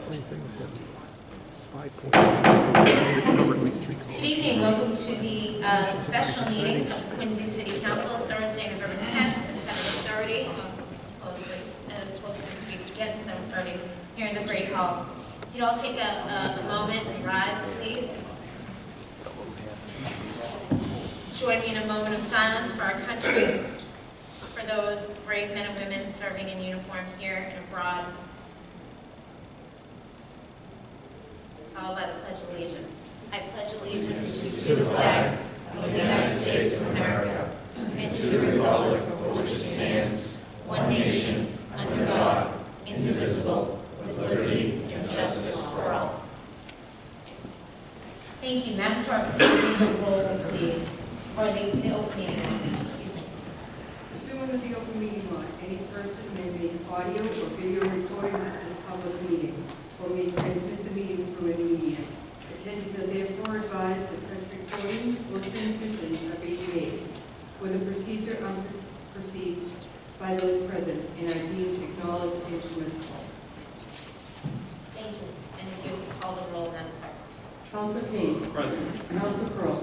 Same thing as him. 5 points. Good evening. Welcome to the special meeting of the Quincy City Council, Thursday, November 10th, 7:30. As close as we get to 7:30 here in the Great Hall. If you'd all take a moment and rise, please. Join me in a moment of silence for our country, for those brave men and women serving in uniform here and abroad. Followed by the Pledge of Allegiance. I pledge allegiance to the flag of the United States of America and to the republic for which it stands, one nation, under God, indivisible, with liberty and justice for all. Thank you. Madam Clerk, if you read the roll, please, or the open meeting law. Excuse me. Pursuant to the open meeting law, any person may make audio or video recording of the public meeting or may transmit the meeting through any media. Attendees are therefore advised that such recordings or transmissions are being made for the procedure perceived by those present and are deemed acknowledged and permissible. Thank you. And if you would call the roll, Madam Clerk. Council King. Present. Council Crowe.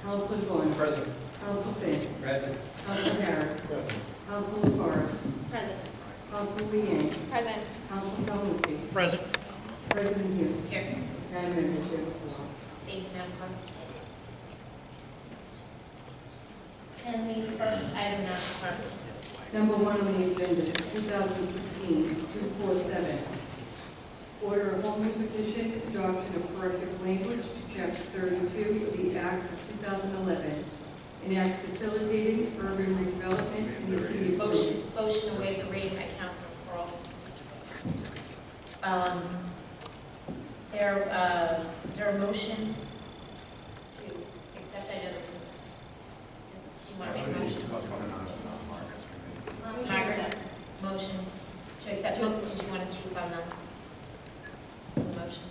Council Vaughn. Present. Council Finn. Present. Council Harris. Present. Council LaForest. Present. Council Liang. Present. Council Calhoun. Present. President Hughes. Here. Madam Member, you have the floor. Thank you, Madam Clerk. And the first item, Madam Clerk. Number 1 on the agenda, 2016-247. Order a home rule petition, adoption of corrective language to Chapter 32 of the Acts of 2011, an act facilitating urban redevelopment in the city of Quincy. Motion to waive the reading by Councilor Kroll. Is there a motion to accept? I know this is. Do you want to make a motion? Margaret, motion to accept. Did you want to speak on the motion?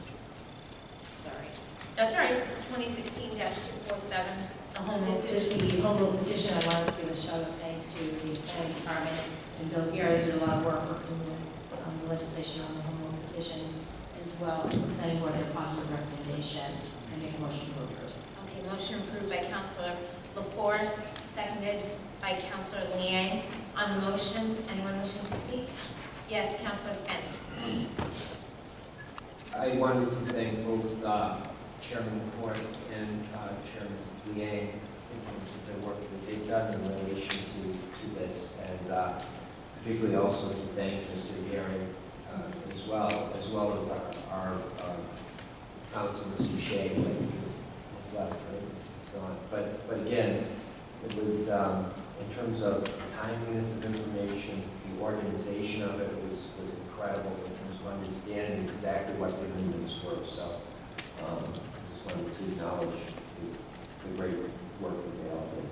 Sorry. That's all right. This is 2016-247. The home rule This is the home rule petition. I wanted to give a shout of thanks to the planning department and Bill Gary did a lot of work working on the legislation on the home rule petition, as well as the planning board had a positive recommendation. I make a motion to approve. Okay, motion approved by Councilor LaForest, seconded by Councilor Liang. On the motion, anyone wishing to speak? Yes, Councilor Finn. I wanted to thank both Chairman Forrest and Chairman Liang in terms of the work that they've done in relation to this, and particularly also to thank Mr. Gary as well as our counsel, Mr. Shea, who I think is left, right? It's gone. But again, it was in terms of the timeliness of information, the organization of it was incredible in terms of understanding exactly what the amendments were. So I just wanted to acknowledge the great work that they all did.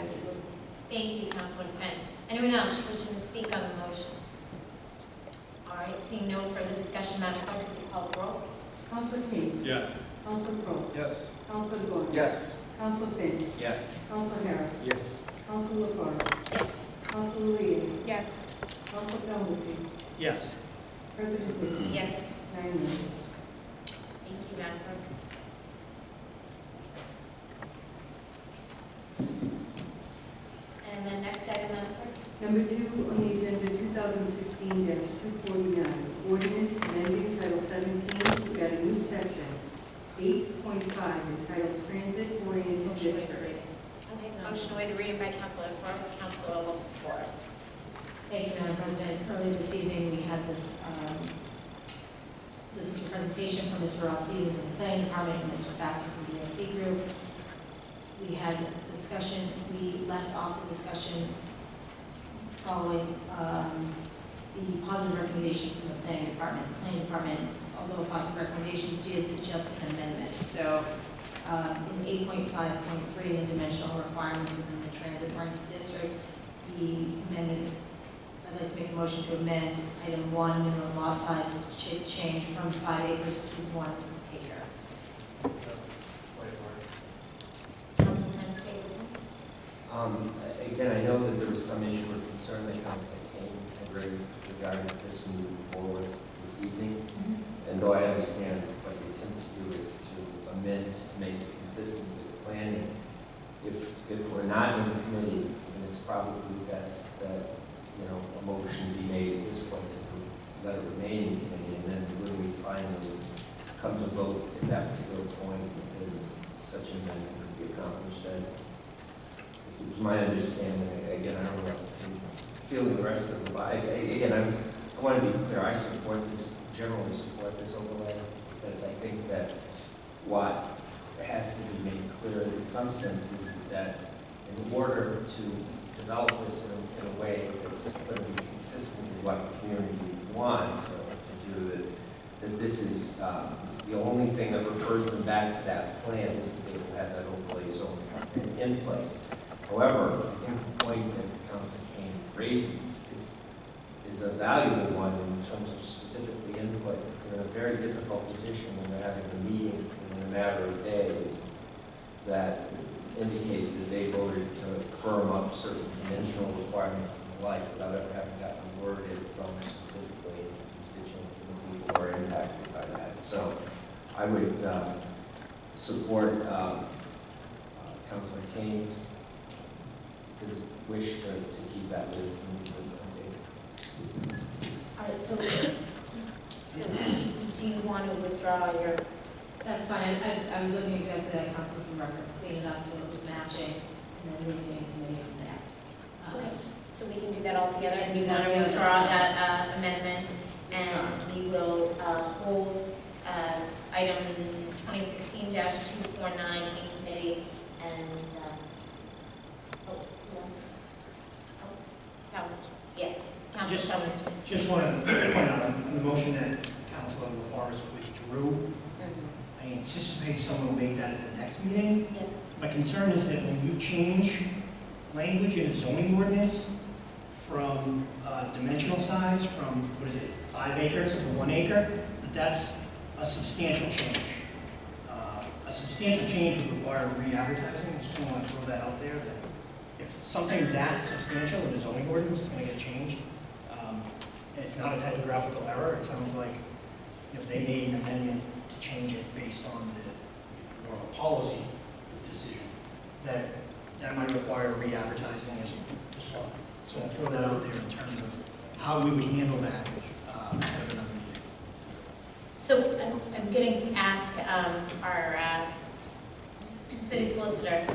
Absolutely. Thank you, Councilor Finn. Anyone else wishing to speak on the motion? All right, seeing no further discussion, Madam Clerk, will you call the roll? Council King. Yes. Council Crowe. Yes. Council Vaughn. Yes. Council Finn. Yes. Council Harris. Yes. Council LaForest. Yes. Council Liang. Yes. Council Calhoun. Yes. President Hughes. Yes. 9 members. Thank you, Madam Clerk. And the next item, Madam Clerk. Number 2 on the agenda, 2016-249, ordinance amending Title 17 to add a new section, 8.5, entitled Transit-Oriented Motion to waive the District. reading. Okay, motion to waive the reading by Councilor Forrest, Councilor LaForest. Thank you, Madam President. Earlier this evening, we had this listened to a presentation from Mr. Rossi, who's in the planning department, and Mr. Fassler from the BSC group. We had discussion. We left off the discussion following the positive recommendation from the planning department. The planning department, although a positive recommendation, did suggest an amendment. So in 8.5.3, the dimensional requirements within the transit-oriented district, the amendment, I'd like to make a motion to amend item 1, minimum lot size should change from 5 acres to 1 acre. Councilman Staley. Again, I know that there was some issue or concern that Council King had raised regarding this moving forward this evening. And though I understand what the attempt to do is to amend to make it consistent with planning, if we're not in committee, then it's probably best that, you know, a motion be made at this point to let it remain in committee, and then when we finally come to vote at that particular point, then such an amendment could be accomplished. And this was my understanding. Again, I don't know, feeling the rest of the body. Again, I want to be clear. I support this, generally support this overlay, because I think that what has to be made clear in some senses is that in order to develop this in a way that's going to be consistent with what the community wants to do, that this is the only thing that refers them back to that plan is to be able to have that overlay zone in place. However, I think the point that Councilor Kane raises is a valuable one in terms of specifically input. They're in a very difficult position when they're having a meeting in a matter of days that indicates that they voted to firm up certain dimensional requirements and the like without ever having gotten a word in from specifically constituents and the people who are impacted by that. So I would support Councilor Kane's wish to keep that with All right, so do you want to withdraw your, that's fine. I was looking exactly at Council from reference, clean it up so it was matching, and then leave it in committee from there. okay, so we can do that all together? Can Do you do want to that withdraw together. that amendment? And we will hold item 2016-249 in committee, and, oh, who else? Oh, Calvin, yes, Councilor Calvin. Just want to point out on the motion that Councilor LaForest withdrew, I anticipate someone will make that at the next meeting. Yes. My concern is that when you change language in a zoning ordinance from dimensional size from, 5 acres to 1 acre, that's a substantial change. A substantial change would require re-advertising. I just don't want to throw that out there, that if something that substantial in a zoning ordinance is going to get changed, and it's not a typographical error, it sounds like they made an amendment to change it based on the more of a policy decision, that might require re-advertising as well. So I'll throw that out there in terms of how we would handle that at another meeting. So I'm going to ask our city solicitor,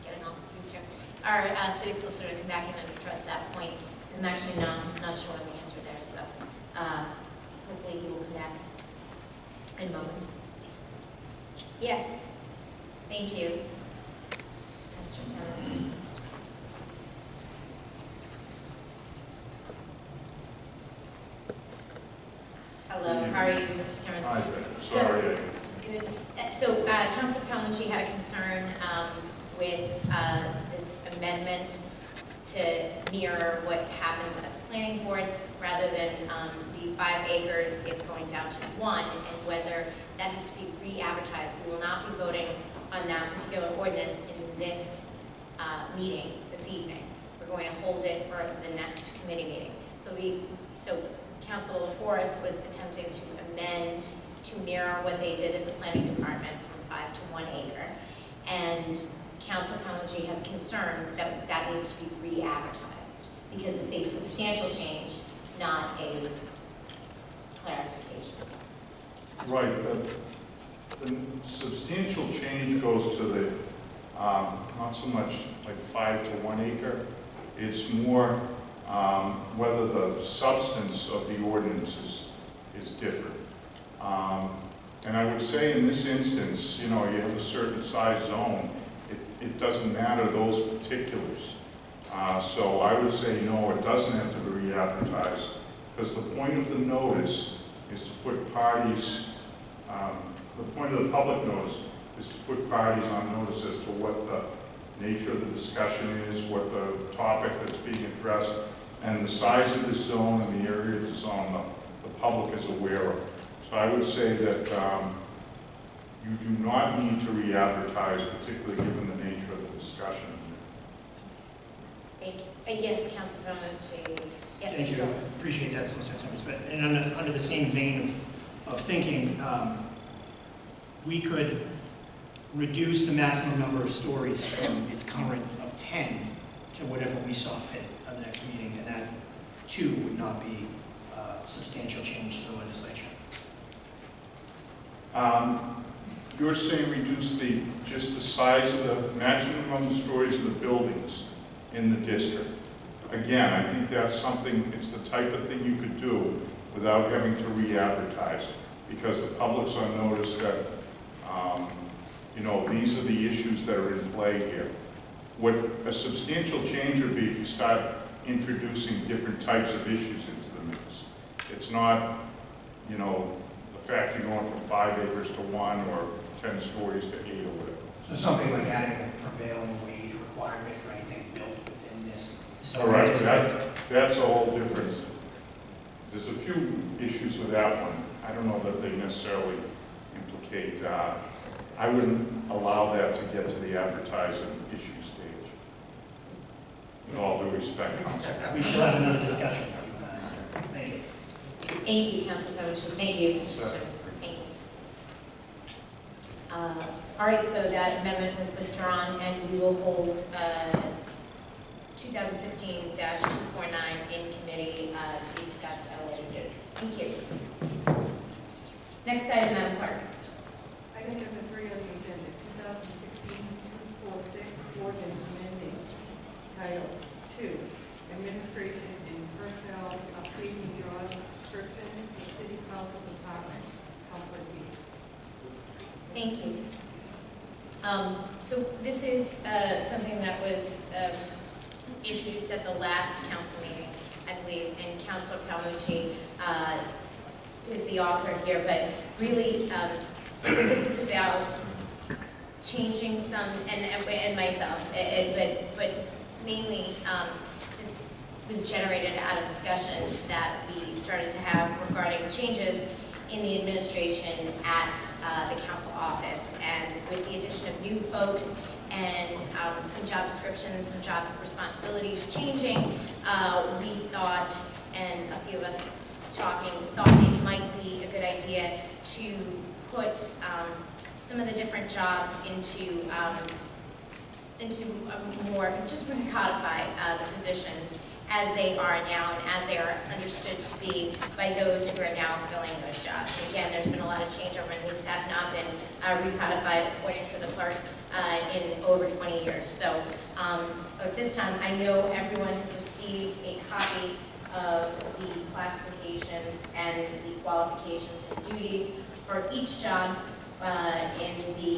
getting all confused here, our city solicitor to come back in and address that point, because I'm actually not sure on the answer there, so hopefully he will come back in a moment. Yes, thank you. Mr. Turner. Hello, how are you, Mr. Chairman? Hi, sorry. Good. So, Councilor Palucci had a concern with this amendment to mirror what happened at the planning board. Rather than be 5 acres, it's going down to 1, and whether that has to be re-advertised. We will not be voting on that particular ordinance in this meeting this evening. We're going to hold it for the next committee meeting. So Councilor LaForest was attempting to amend to mirror what they did at the planning department from 5 to 1 acre. And Councilor Palucci has concerns that that needs to be re-advertised because it's a substantial change, not a clarification. Right, the substantial change goes to the, not so much like 5 to 1 acre, it's more whether the substance of the ordinance is different. And I would say in this instance, you have a certain size zone, it doesn't matter those particulars. So I would say no, it doesn't have to be re-advertised, because the point of the notice is to put parties, the point of the public notice is to put parties on notice as to what the nature of the discussion is, what the topic that's being addressed, and the size of the zone and the area of the zone the public is aware of. So I would say that you do not need to re-advertise, particularly given the nature of the discussion. Thank you. Yes, Councilor Calhoun. Yeah, Thank you, I appreciate that, Solicitor Timmons. But under the same vein of thinking, we could reduce the maximum number of stories from its current of 10 to whatever we saw fit at the next meeting, and that too would not be substantial change to the legislature. You're saying reduce just the size of the maximum number of stories of the buildings in the district. Again, I think that's something, it's the type of thing you could do without having to re-advertise, because the public's on notice that, you know, these are the issues that are in play here. What a substantial change would be if you start introducing different types of issues into the mix. It's not, you know, the fact you're going from 5 acres to 1 or 10 stories to 8 or whatever. So something like adding a prevailing wage requirement for anything built within this zone. Correct. That's a whole different. There's a few issues with that one. I don't know that they necessarily implicate. I wouldn't allow that to get to the advertising issue stage. With all due respect, Council. We shall have another discussion. Thank you. Thank you, Councilor Calhoun. Thank you, Mr. Second. Thank you. All right, so that amendment was withdrawn, and we will hold 2016-249 in committee to be discussed at a later date. Thank you. Next item, Madam Clerk. Item number 3 on the agenda, 2016-246, ordinance amending Title 2, Administration and Personnel, updating job description for City Council Department. Councilor Beach. Thank you. So this is something that was introduced at the last council meeting, I believe, and Councilor Calhoun is the author here, but really this is about changing some, and myself, but mainly this was generated out of discussion that we started to have regarding changes in the administration at the council office, and with the addition of new folks and some job descriptions, some job responsibilities changing, we thought, and a few of us talking, thought it might be a good idea to put some of the different jobs into more, just recodify the positions as they are now and as they are understood to be by those who are now filling those jobs. And again, there's been a lot of changeover, and these have not been recodified according to the clerk in over 20 years. So at this time, I know everyone has received a copy of the classifications and the qualifications and duties for each job in the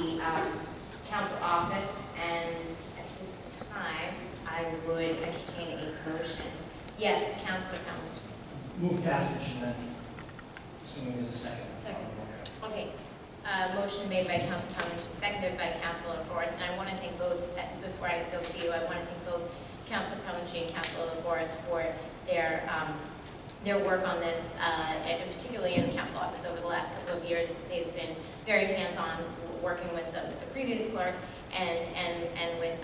council office, and at this time, I would entertain a motion. Yes, Councilor Calhoun. Move passage, and then, assuming there's a second. Second. Okay. Motion made by Councilor Calhoun, seconded by Councilor Forrest, and I want to thank both, before I go to you, I want to thank both Councilor Calhoun and Councilor Forrest for their work on this, and particularly in the council office over the last couple of years. They've been very hands-on, working with the previous clerk and with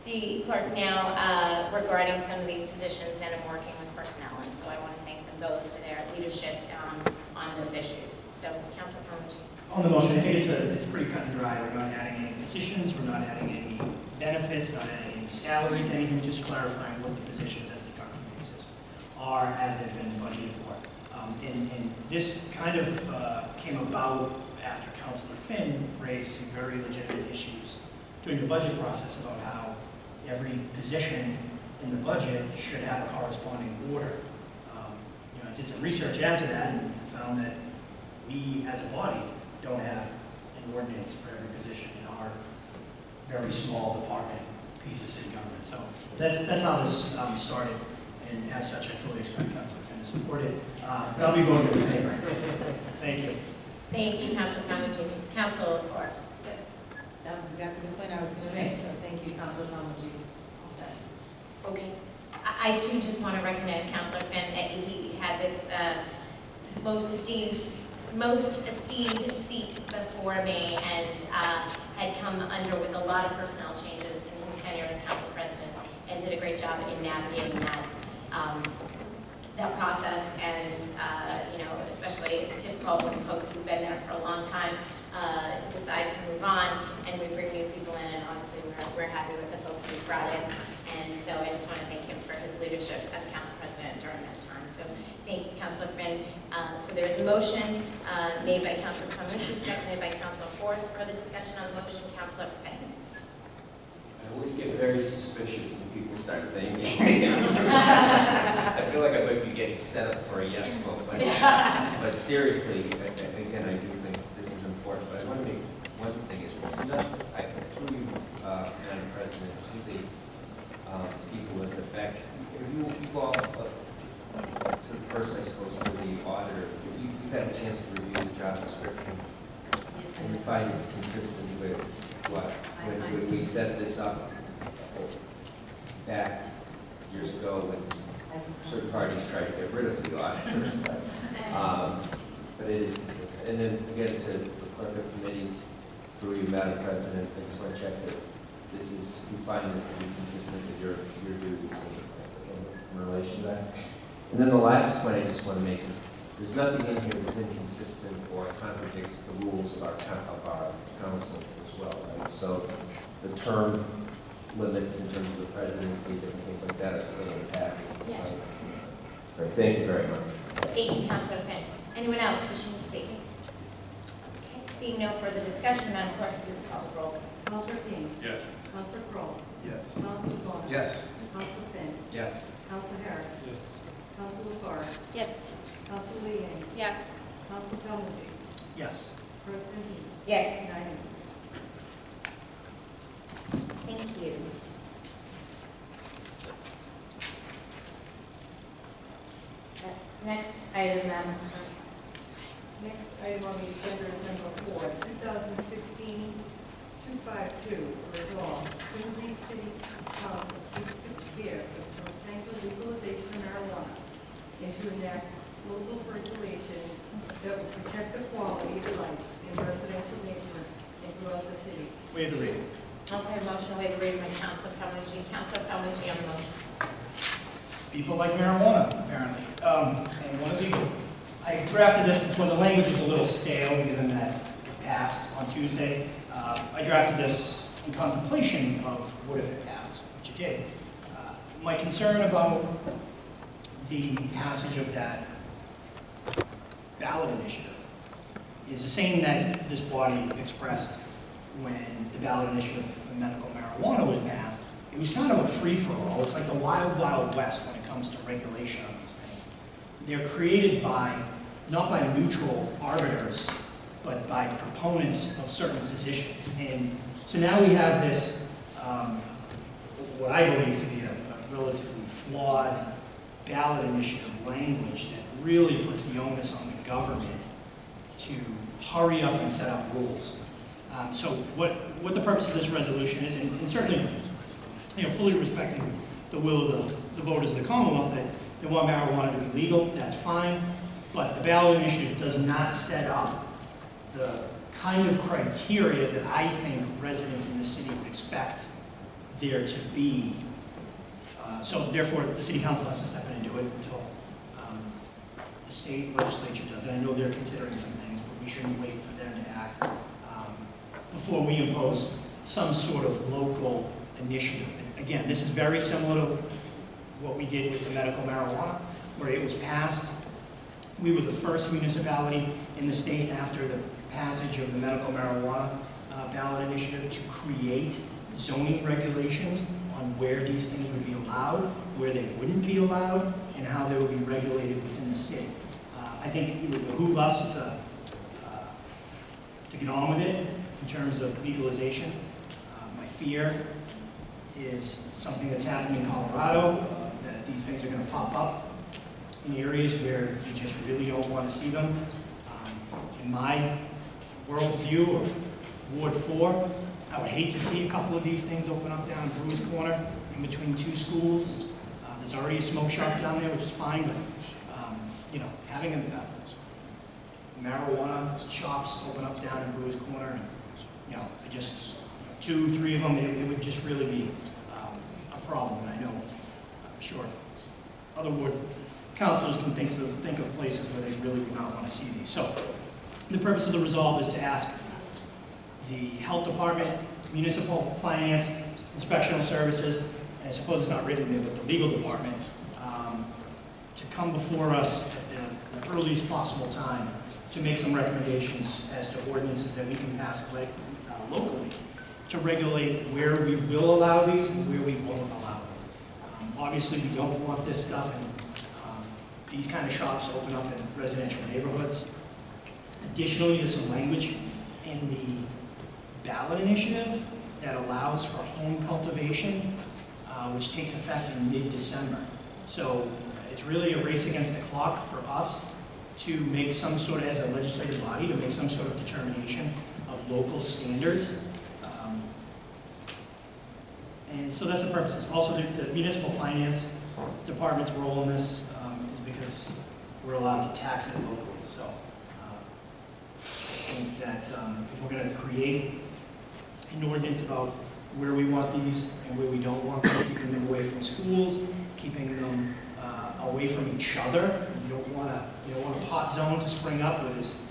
the clerk now regarding some of these positions, and I'm working with personnel, and so I want to thank them both for their leadership on those issues. So, Councilor Calhoun. On the motion, I think it's pretty cut and dry. We're not adding any positions, we're not adding any benefits, not adding any salaries, anything, just clarifying what the positions as the current basis are as they've been budgeted for. And this kind of came about after Councilor Finn raised some very legitimate issues during the budget process about how every position in the budget should have a corresponding order. You know, I did some research after that and found that we, as a body, don't have an ordinance for every position in our very small department piece of city government. So that's how this started, and as such, I fully expect Councilor Finn to support it. But I'll be voting in favor. Thank you. Thank you, Councilor Calhoun. Councilor Forrest. That was exactly the point I was going to make, so thank you, Councilor Calhoun. All set. Okay. I too just want to recognize Councilor Finn that he had this most esteemed seat before me, and had come under with a lot of personnel changes in his tenure as council president. and did a great job in navigating that process. And especially it's difficult when folks who've been there for a long time decide to move on, and we bring new people in, and obviously we're happy with the folks we've brought in. And so I just want to thank him for his leadership as council president during that time. So thank you, Councilor Finn. So there is a motion made by Councilor Palmucci, seconded by Councilor Forrest. Further discussion on the motion, Councilor Finn. I always get very suspicious when people start thanking me. I feel like I might be getting set up for a yes vote. But seriously, again, I do think this is important. But I want to make one thing is, through you, Madam President, to the people this affects, you've all, to the first, I suppose, to the auditor, you've had a chance to review the job description, and you find it's consistent with what? When we set this up back years ago, when certain parties tried to get rid of the auditor, but it is consistent. And then again, to the clerk of committees, through you, Madam President, I just want to check that this is, you find this to be consistent with your duties in relation to that. And then the last point I just want to make is, there's nothing in here that's inconsistent or contradicts the rules of our council as well, right? So the term limits in terms of the presidency, different things like that are still intact. Yes. Right, thank you very much. Thank you, Councilor Finn. Anyone else wishing to speak? Okay, seeing no further discussion, Madam Clerk, if you would call the roll. Councilor King. Yes. Councilor Kroll. Yes. Councilor Vaughn. Yes. Councilor Finn. Yes. Councilor Harris. Yes. Councilor Forrest. Yes. Councilor Liang. Yes. Councilor Calhoun. Yes. President Hughes. Yes. 9 ayes. Thank you. Next item, Madam Clerk. Next item on the agenda is number 4, 2016-252, resolved. Quincy City Council seeks to prepare for potential legalization of marijuana and to enact local regulations that will protect the quality of life in residential neighborhoods and throughout the city. Waive the reading. Okay, motion waive the reading by Councilor Palmucci. Councilor Palmucci on the motion. People like marijuana, apparently. And one of the, I drafted this before the language was a little stale, given that it passed on Tuesday. I drafted this in contemplation of what if it passed, which it did. My concern about the passage of that ballot initiative is the same that this body expressed when the ballot initiative for medical marijuana was passed. It was kind of a free-for-all. It's like the wild, wild west when it comes to regulation of these things. They're created by, not by neutral arbiters, but by proponents of certain positions. And so now we have this, what I believe to be a relatively flawed ballot initiative language that really puts the onus on the government to hurry up and set up rules. So what the purpose of this resolution is, and certainly, fully respecting the will of the voters of the Commonwealth that they want marijuana to be legal, that's fine, but the ballot initiative does not set up the kind of criteria that I think residents in the city would expect there to be. So therefore, the city council has to step in and do it until the state legislature does it. I know they're considering some things, but we shouldn't wait for them to act before we impose some sort of local initiative. And again, this is very similar to what we did with the medical marijuana, where it was passed. We were the first municipality in the state after the passage of the medical marijuana ballot initiative to create zoning regulations on where these things would be allowed, where they wouldn't be allowed, and how they would be regulated within the city. I think it would behoove us to get on with it in terms of legalization. My fear is something that's happening in Colorado, that these things are going to pop up in areas where you just really don't want to see them. In my worldview of Ward 4, I would hate to see a couple of these things open up down Brewers Corner in between two schools. There's already a smoke shop down there, which is fine, but having marijuana shops open up down in Brewers Corner, and just 2, 3 of them, it would just really be problem, and I know, I'm sure, other ward councilors can think of places where they really do not want to see these. So, the purpose of the resolve is to ask the health department, municipal finance, inspectional services, and I suppose it's not written there, but the legal department, to come before us at the earliest possible time to make some recommendations as to ordinances that we can pass locally to regulate where we will allow these and where we won't allow them. Obviously, we don't want this stuff in these kind of shops to open up in residential neighborhoods. Additionally, there's some language in the ballot initiative that allows for home cultivation, which takes effect in mid-December. So it's really a race against the clock for us to make some sort of, as a legislative body, to make some sort of determination of local standards. And so that's the purpose. Also, the municipal finance department's role in this is because we're allowed to tax it locally. So I think that if we're going to create an ordinance about where we want these and where we don't want them, keeping them away from schools, keeping them away from each other. You don't want a hot zone to spring up where there's,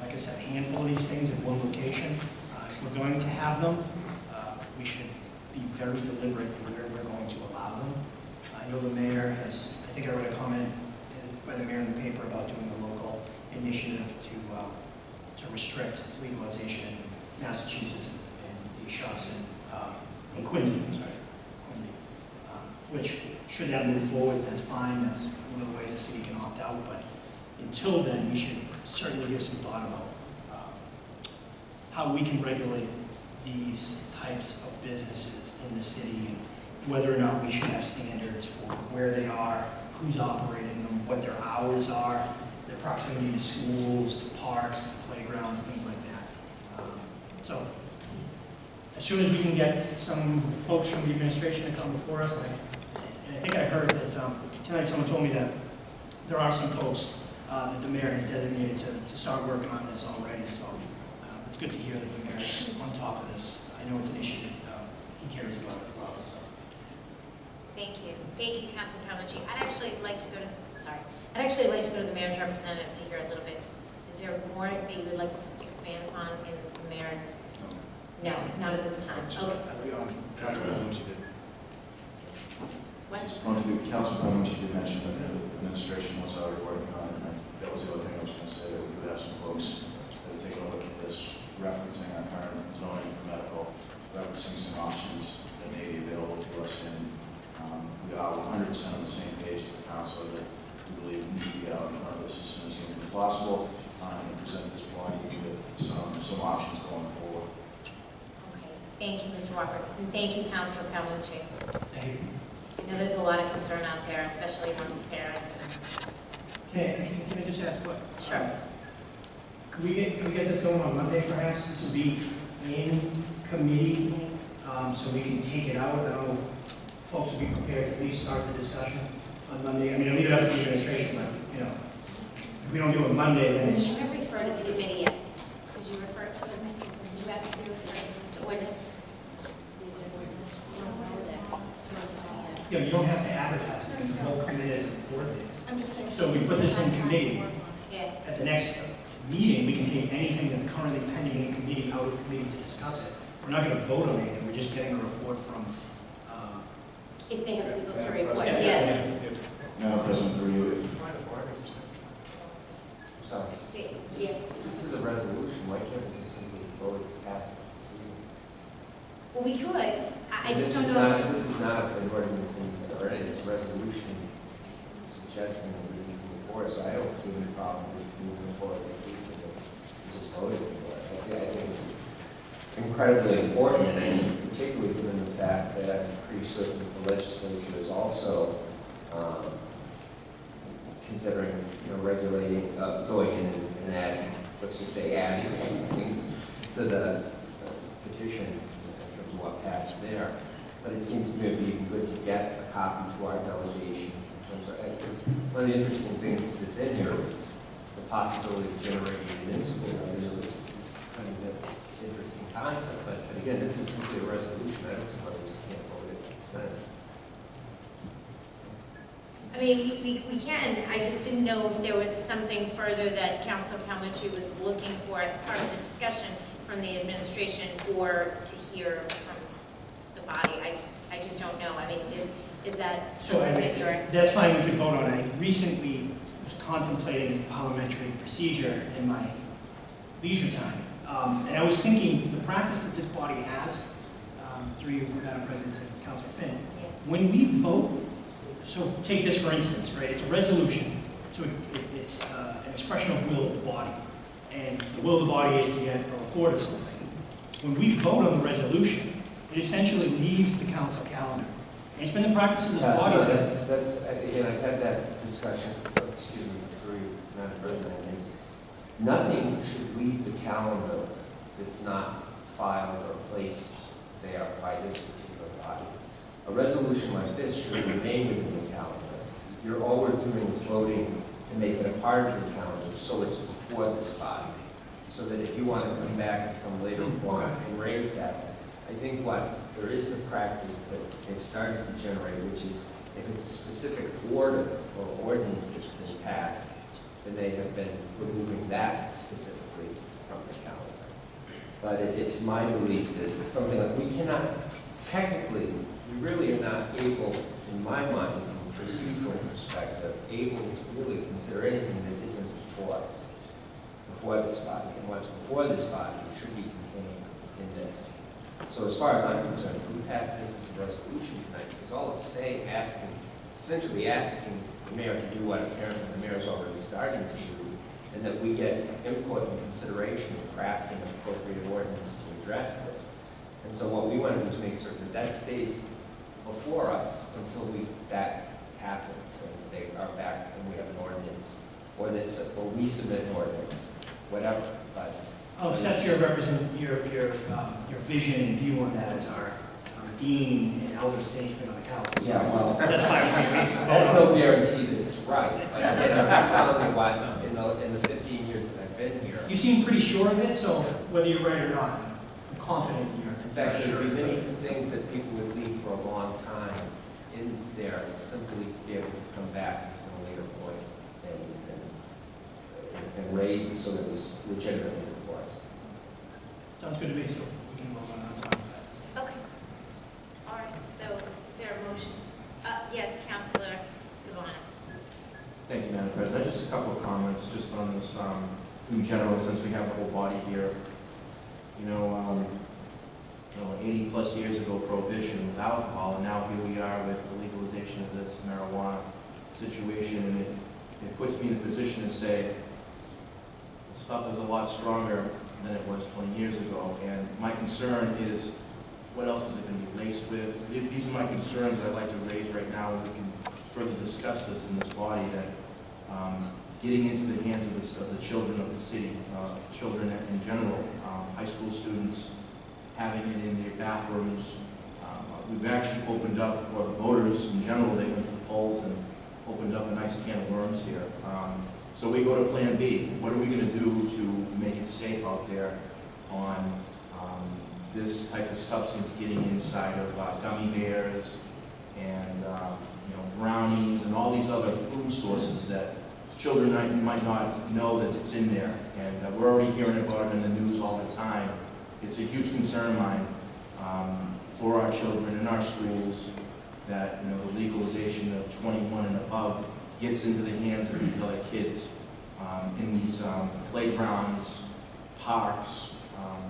like I said, a handful of these things in one location. If we're going to have them, we should be very deliberate in where we're going to allow them. I know the mayor has, I think I read a comment by the mayor in the paper about doing a local initiative to restrict legalization in Massachusetts and these shops in Quincy, which, should that move forward, that's fine. That's one of the ways the city can opt out. But until then, we should certainly give some thought about how we can regulate these types of businesses in the city and whether or not we should have standards for where they are, who's operating them, what their hours are, their proximity to schools, to parks, playgrounds, things like that. So, as soon as we can get some folks from the administration to come before us, and I think I heard that tonight someone told me that there are some folks that the mayor has designated to start working on this already. So it's good to hear that the mayor is on top of this. I know it's an issue that he cares about as well. So. Thank you. Thank you, Councilor Palmucci. I'd actually like to go to the mayor's representative to hear a little bit. Is there more that you would like to expand upon in the mayor's? No, not at this time. Okay. Councilwoman, she did. What? Just wanted to do, Councilwoman, she did mention that the administration was already working on it, and that was the other thing I was going to say, that we do have some folks that are taking a look at this, referencing our current zoning for medical, referencing some options that may be available to us, and we are 100% on the same page as the council that we believe we need to get out in front of this as soon as humanly possible, and present this body with some options going forward. Okay. Thank you, Mr. Walker. And thank you, Councilor Palmucci. Thank you. I know there's a lot of concern out there, especially amongst parents. Can I just ask what? Sure. Could we get this going on Monday, perhaps? This will be in committee, so we can take it out. I don't know if folks will be prepared to at least start the discussion on Monday. I mean, I'll leave it up to the administration, but, if we don't do it Monday, then it's... You haven't referred it to committee yet. Did you refer it to it? Did you ask me to refer it to ordinance? You don't have to advertise it, because it won't come in as an ordinance. I'm just saying. So we put this in committee. Yeah. At the next meeting, we can take anything that's currently pending in committee out of committee to discuss it. We're not going to vote on anything, we're just getting a report from... If they have people to report, Yeah. yes. Madam President, through you, if Sorry. Yeah. This is a resolution, why can't we just simply vote to pass it? Well, we could. I just don't know. This is not an ordinance already, it's a resolution suggesting that we move forward, so I don't see any problem with moving forward this evening. We just voted for it. I think it's incredibly important, and particularly given the fact that I'm pretty certain that the legislature is also considering, regulating, going in and adding, let's just say adding some things to the petition in terms of what passed there. But it seems to me it'd be good to get a copy to our delegation in terms of, one of the interesting things that's in here is the possibility of generating municipal revenue is kind of an interesting concept. But again, this is simply a resolution. I don't see why we just can't vote it tonight. I mean, we can, I just didn't know if there was something further that Councilor Palmucci was looking for as part of the discussion from the administration or to hear from the body. I just don't know. I mean, is that So something that you're? that's fine, we can vote on it. I recently was contemplating parliamentary procedure in my leisure time. And I was thinking, the practice that this body has, through you, Madam President, and Councilor Finn, Yes. when we vote, so take this for instance, right, it's a resolution, so it's an expression of will of the body. And the will of the body is to get a report of something. When we vote on the resolution, it essentially leaves the council calendar. And it's been the practice of this Yeah, body. no, that's, again, I've had that discussion, excuse me, through you, Madam President, is nothing should leave the calendar that's not filed or placed there by this particular body. A resolution like this should remain within the calendar. All we're doing is voting to make it a part of the calendar, so it's before this body. So that if you want to come back at some later point and raise that, I think there is a practice that they've started to generate, which is if it's a specific order or ordinance that's been passed, then they have been removing that specifically from the calendar. But it's my belief that it's something that we cannot, technically, we really are not able, in my mind, from a procedural perspective, able to really consider anything that isn't before us, before this body. And what's before this body should be contained in this. So as far as I'm concerned, if we pass this as a resolution tonight, it's all it's saying, essentially asking the mayor to do what apparently the mayor's already starting to do, and that we get input and consideration in crafting an appropriate ordinance to address this. And so what we want to do is make certain that stays before us until that happens, and they are back and we have an ordinance, or we submit an ordinance, whatever. But I'll accept your vision and view on that as our dean and elder statesman on the council. yeah, well, That's fine. that's no guarantee that it's right. But I'm just telling you what, in the 15 years that I've been here, You seem pretty sure of it, so whether you're right or not, I'm confident you're in fact, there would be many things that people would leave for a long time in there simply to be able to come back at a later point and raise it so that it was legitimately before us. Sounds good to me, so we can vote on that. I'm fine with that. Okay. All right, so is there a motion? Yes, Councilor Devon. Thank you, Madam President. Just a couple of comments just on this, in general, since we have the whole body here. 80 plus years ago, prohibition with alcohol, and now here we are with the legalization of this marijuana situation, and it puts me in a position to say the stuff is a lot stronger than it was 20 years ago, and my concern is what else is it going to be laced with? These are my concerns that I'd like to raise right now, and we can further discuss this in this body, that getting into the hands of the children of the city, children in general, high school students, having it in their bathrooms. We've actually opened up, or the voters in general, they went to the polls and opened up a nice can of worms here. So we go to Plan B. What are we going to do to make it safe out there on this type of substance getting inside of gummy bears and brownies and all these other food sources that children might not know that it's in there. And we're already hearing about it in the news all the time. It's a huge concern of mine for our children in our schools that the legalization of 21 and above gets into the hands of these other kids in these playgrounds, parks.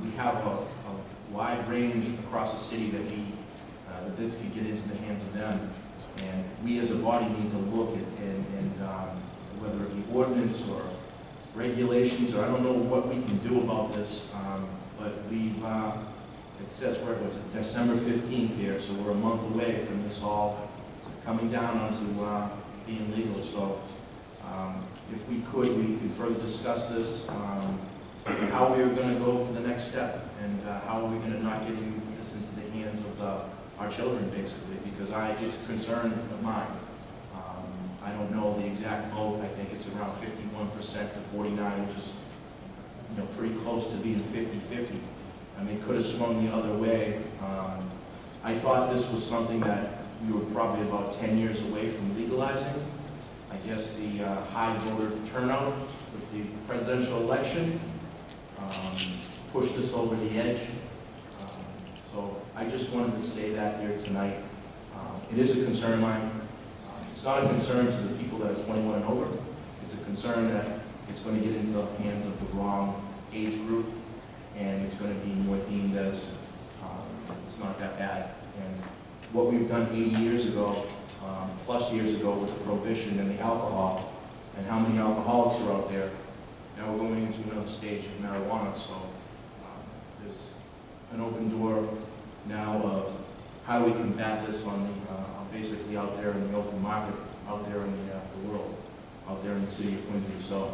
We have a wide range across the city that that this could get into the hands of them, and we as a body need to look at and whether it be ordinance or regulations, or I don't know what we can do about this. But it says we're December 15th here, so we're a month away from this all coming down onto being legal. So if we could further discuss this, how we are going to go for the next step, and how are we going to not get this into the hands of our children, basically, because it's a concern of mine. I don't know the exact vote. I think it's around 51% to 49, which is pretty close to being 50-50. I mean, it could have swung the other way. I thought this was something that we were probably about 10 years away from legalizing. I guess the high voter turnout with the presidential election pushed us over the edge. So I just wanted to say that here tonight. It is a concern of mine. It's not a concern to the people that are 21 and over. It's a concern that it's going to get into the hands of the wrong age group, and it's going to be more deemed as it's not that bad. And what we've done 80 years ago, plus years ago, with the prohibition and the alcohol, and how many alcoholics are out there, now we're going into another stage of marijuana. So there's an open door now of how do we combat this on the basically out there in the open market, out there in the world, out there in the city of Quincy. So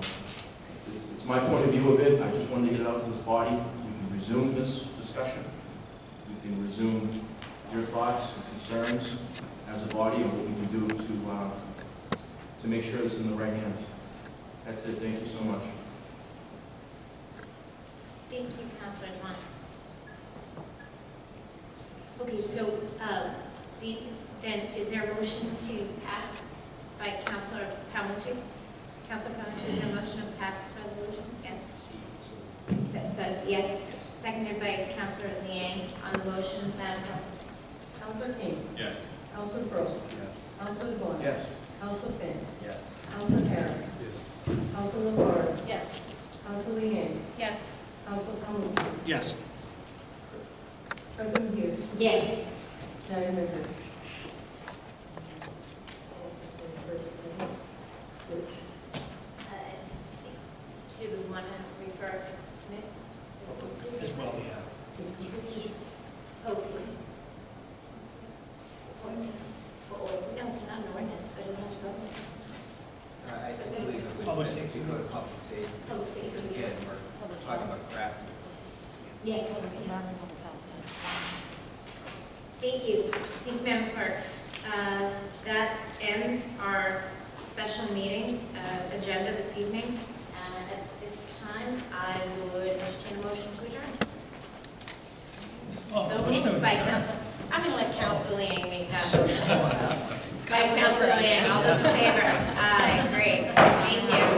it's my point of view of it. I just wanted to get it out to this body. We can resume this discussion. We can resume your thoughts and concerns as a body and what we can do to make sure it's in the right hands. That's it. Thank you so much. Thank you, Councilor Devine. Okay, so then is there a motion to pass by Councilor Pelletier? Councilor Pelletier, is there a motion to pass this resolution? Yes. Says yes. Seconded by Councilor Liang on the motion. Madam Clerk. Councilor King. Yes. Councilor Crowe. Yes. Councilor Vaughn. Yes. Councilor Finn. Yes. Councilor Harris. Yes. Councilor Lombardo. Yes. Councilor Liang. Yes. Councilor Calhoun. Yes. President Hughes. Yes. 9 members. Do we want to refer to Nick? As well, yeah. Hopefully. No, it's not an ordinance, so it doesn't have to go there. I believe if we Public if safety. we go to public safety, Public safety. because again, we're talking about craft. Yes. Thank you. Thank you, Madam Clerk. That ends our special meeting agenda this evening. At this time, I would entertain a motion to adjourn. Oh, So motion to moved by adjourn. Council. I'm going to let Councilor Liang make that motion. By Councilor Liang, all those in favor? Aye, great. Thank you.